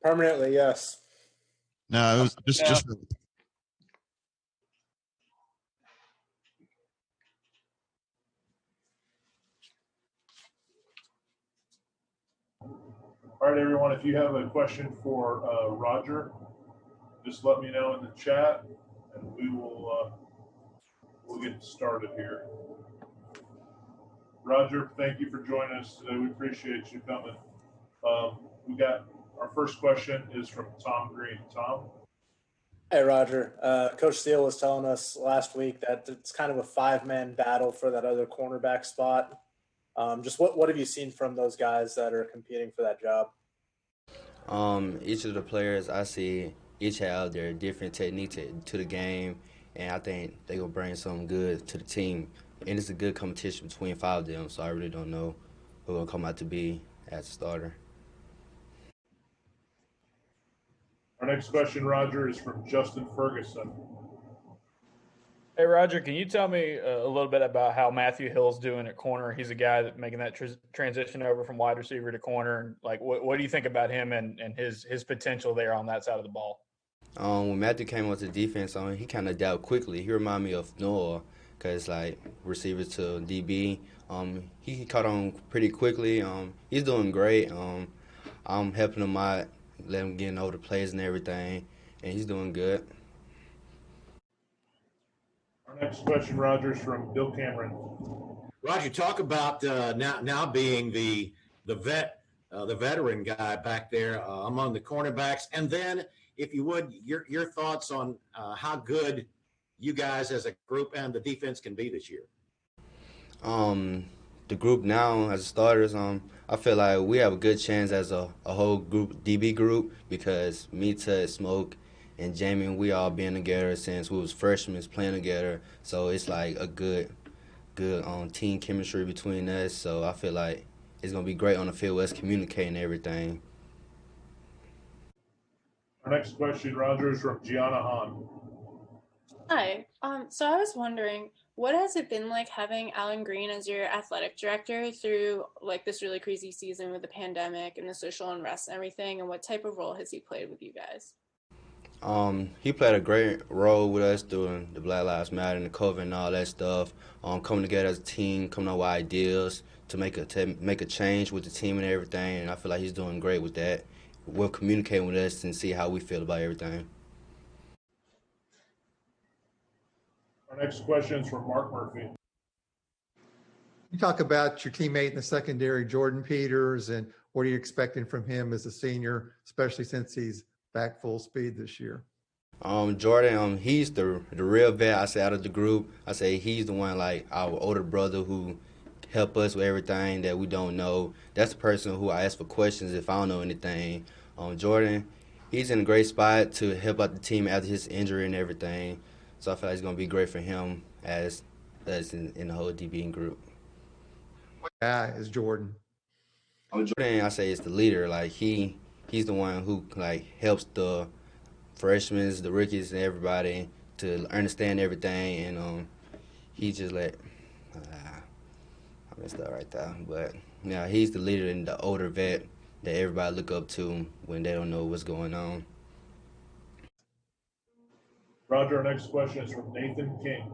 Permanently, yes. No, it was just All right, everyone, if you have a question for Roger, just let me know in the chat, and we will we'll get started here. Roger, thank you for joining us today. We appreciate you coming. We got our first question is from Tom Green. Tom? Hey, Roger. Coach Steele was telling us last week that it's kind of a five-man battle for that other cornerback spot. Just what have you seen from those guys that are competing for that job? Each of the players I see each have their different technique to the game, and I think they will bring something good to the team. And it's a good competition between five of them, so I really don't know who will come out to be as a starter. Our next question, Roger, is from Justin Ferguson. Hey, Roger, can you tell me a little bit about how Matthew Hill's doing at corner? He's a guy that's making that transition over from wide receiver to corner. And like, what do you think about him and his potential there on that side of the ball? When Matthew came onto the defense, he kind of adapted quickly. He reminded me of Noah, because like receivers to DB, he caught on pretty quickly. He's doing great. I'm helping him out, let him get over the plays and everything, and he's doing good. Our next question, Roger, is from Bill Cameron. Roger, talk about now being the veteran guy back there among the cornerbacks, and then if you would, your thoughts on how good you guys as a group and the defense can be this year. The group now as starters, I feel like we have a good chance as a whole group, DB group, because me, Tud, Smoke, and Jamie, we all been together since we was freshmen playing together. So it's like a good team chemistry between us. So I feel like it's gonna be great on the field with us communicating everything. Our next question, Roger, is from Gianna Hahn. Hi. So I was wondering, what has it been like having Alan Green as your athletic director through like this really crazy season with the pandemic and the social unrest and everything, and what type of role has he played with you guys? He played a great role with us during the Black Lives Matter and the COVID and all that stuff. Coming together as a team, coming up with ideas to make a change with the team and everything. And I feel like he's doing great with that. We'll communicate with us and see how we feel about everything. Our next question is from Mark Murphy. You talk about your teammate in the secondary, Jordan Peters, and what are you expecting from him as a senior, especially since he's back full speed this year? Jordan, he's the real vet, I say, out of the group. I say he's the one, like our older brother, who help us with everything that we don't know. That's the person who I ask for questions if I don't know anything. Jordan, he's in a great spot to help out the team after his injury and everything. So I feel like it's going to be great for him as us in the whole DB group. What guy is Jordan? Jordan, I say, is the leader. Like he's the one who like helps the freshmen, the rookies, and everybody to understand everything. And he just I messed up right there. But yeah, he's the leader and the older vet that everybody look up to when they don't know what's going on. Roger, our next question is from Nathan King.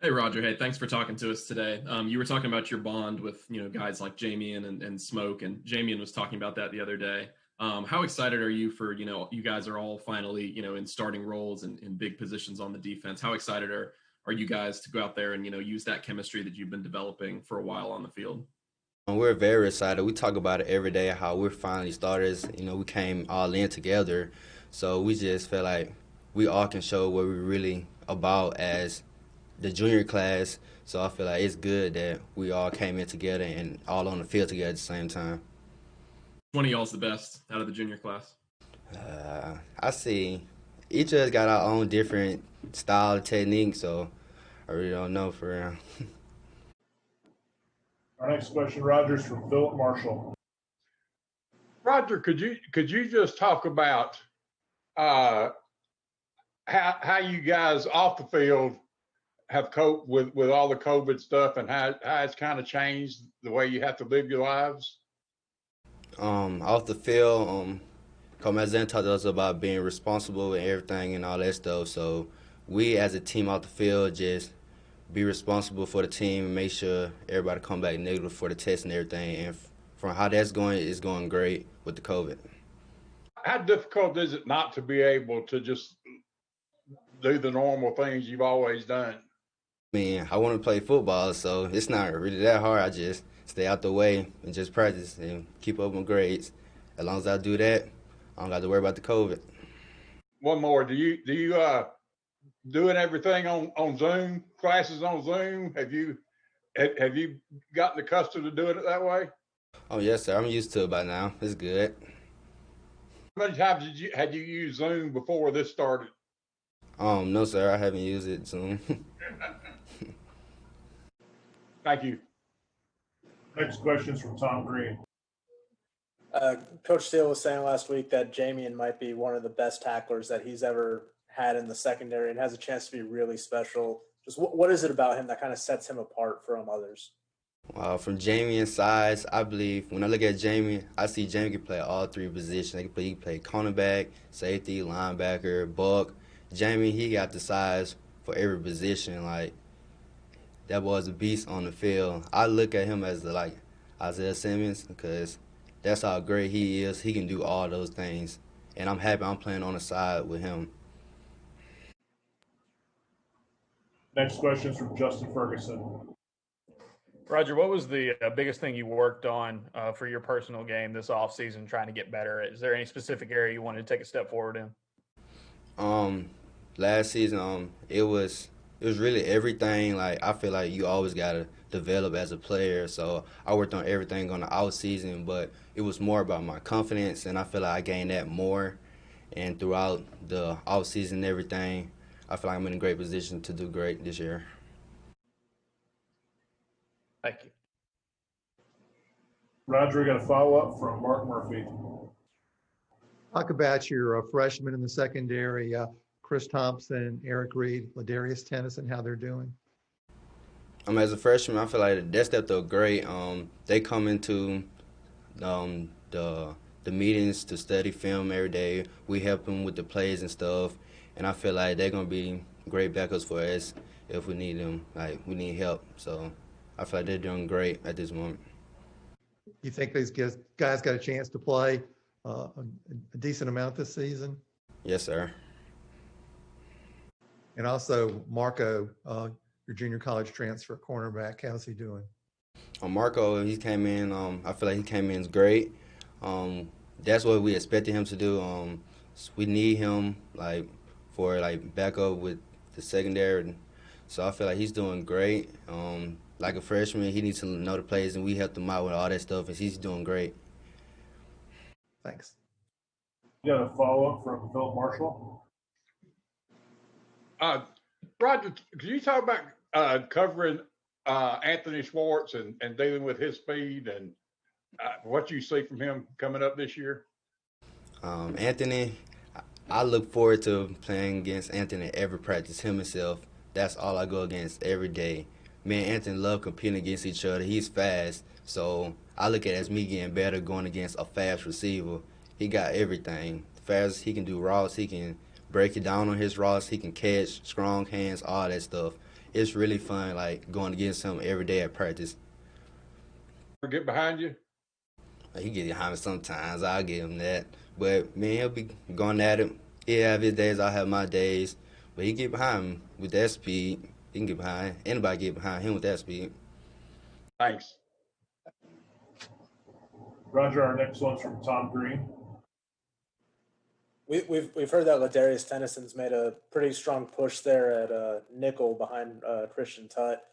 Hey, Roger. Hey, thanks for talking to us today. You were talking about your bond with, guys like Jamian and Smoke, and Jamian was talking about that the other day. How excited are you for, you guys are all finally, in starting roles and in big positions on the defense. How excited are you guys to go out there and, use that chemistry that you've been developing for a while on the field? We're very excited. We talk about it every day, how we're finally starters. We came all in together. So we just feel like we all can show what we're really about as the junior class. So I feel like it's good that we all came in together and all on the field together at the same time. Which one of y'all's the best out of the junior class? I see each of us got our own different style of technique, so I really don't know for real. Our next question, Roger, is from Philip Marshall. Roger, could you just talk about how you guys off the field have coped with all the COVID stuff and how it's kind of changed the way you have to live your lives? Off the field, Coach Mazan taught us about being responsible and everything and all that stuff. So we as a team out the field just be responsible for the team and make sure everybody come back negative for the test and everything. And from how that's going, it's going great with the COVID. How difficult is it not to be able to just do the normal things you've always done? I mean, I want to play football, so it's not really that hard. I just stay out the way and just practice and keep up my grades. As long as I do that, I don't got to worry about the COVID. One more. Do you doing everything on Zoom, classes on Zoom? Have you gotten accustomed to doing it that way? Oh yes, sir. I'm used to it by now. It's good. How many times had you used Zoom before this started? No, sir. I haven't used it soon. Thank you. Next question is from Tom Green. Coach Steele was saying last week that Jamian might be one of the best tacklers that he's ever had in the secondary and has a chance to be really special. Just what is it about him that kind of sets him apart from others? From Jamian's size, I believe when I look at Jamie, I see Jamie can play all three positions. He can play cornerback, safety, linebacker, buck. Jamie, he got the size for every position. Like, that boy's a beast on the field. I look at him as like Isaiah Simmons because that's how great he is. He can do all those things. And I'm happy I'm playing on the side with him. Next question is from Justin Ferguson. Roger, what was the biggest thing you worked on for your personal game this offseason trying to get better at? Is there any specific area you wanted to take a step forward in? Last season, it was really everything. Like, I feel like you always gotta develop as a player. So I worked on everything on the out season, but it was more about my confidence, and I feel like I gained that more. And throughout the off season and everything, I feel like I'm in a great position to do great this year. Thank you. Roger, we got a follow-up from Mark Murphy. Talk about your freshmen in the secondary, Chris Thompson, Eric Reed, Ladarius Tennyson, how they're doing. As a freshman, I feel like they stepped up great. They come into the meetings to study film every day. We help them with the plays and stuff, and I feel like they're gonna be great backups for us if we need them. Like, we need help, so I feel like they're doing great at this moment. You think these guys got a chance to play a decent amount this season? Yes, sir. And also, Marco, your junior college transfer cornerback, how's he doing? Marco, he came in. I feel like he came in great. That's what we expected him to do. We need him for backup with the secondary. So I feel like he's doing great. Like a freshman, he needs to know the plays, and we helped him out with all that stuff, and he's doing great. Thanks. You got a follow-up from Philip Marshall? Roger, could you talk about covering Anthony Schwartz and dealing with his speed and what you see from him coming up this year? Anthony, I look forward to playing against Anthony every practice, him himself. That's all I go against every day. Me and Anthony love competing against each other. He's fast, so I look at it as me getting better going against a fast receiver. He got everything. Fast, he can do routes, he can break it down on his routes, he can catch, strong hands, all that stuff. It's really fun, going against him every day at practice. Get behind you? He get behind me sometimes. I'll give him that. But, man, he'll be going at it. He'll have his days, I'll have my days. But he get behind me with that speed. He can get behind. Anybody get behind him with that speed. Thanks. Roger, our next one's from Tom Green. We've heard that Ladarius Tennyson's made a pretty strong push there at nickel behind Christian Tutt.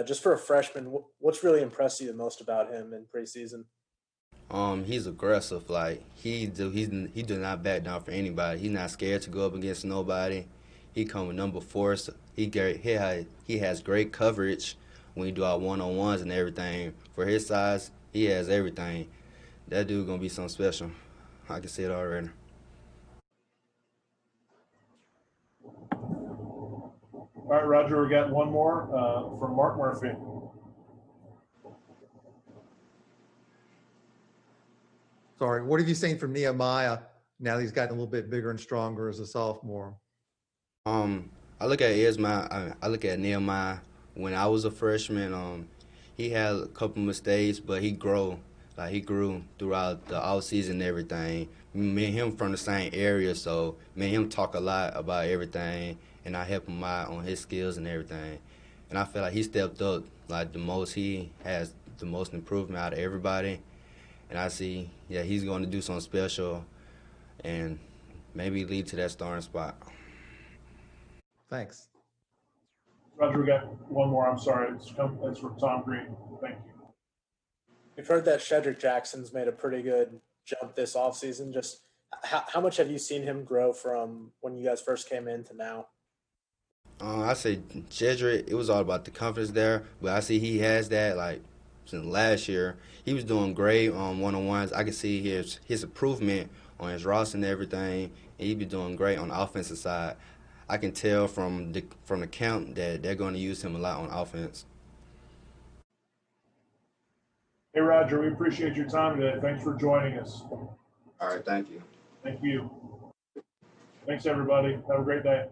Just for a freshman, what's really impressed you the most about him in preseason? He's aggressive. He do not back down for anybody. He's not scared to go up against nobody. He come with number 4. So he has great coverage when we do our one-on-ones and everything. For his size, he has everything. That dude gonna be something special. I can see it already. All right, Roger, we got one more from Mark Murphy. Sorry, what have you seen from Nehemiah now that he's gotten a little bit bigger and stronger as a sophomore? I look at Ismail. I look at Nehemiah. When I was a freshman, he had a couple mistakes, but he grew. Like he grew throughout the off season and everything. Me and him from the same area, so me and him talk a lot about everything, and I help him out on his skills and everything. And I feel like he stepped up like the most. He has the most improvement out of everybody, and I see, yeah, he's going to do something special, and maybe lead to that starting spot. Thanks. Roger, we got one more. I'm sorry. It's from Tom Green. Thank you. We've heard that Shedrick Jackson's made a pretty good jump this offseason. Just how much have you seen him grow from when you guys first came in to now? I say Shedrick, it was all about the confidence there, but I see he has that like since last year. He was doing great on one-on-ones. I can see his improvement on his roster and everything, and he be doing great on the offensive side. I can tell from the camp that they're going to use him a lot on offense. Hey, Roger, we appreciate your time today. Thanks for joining us. All right, thank you. Thank you. Thanks, everybody. Have a great day.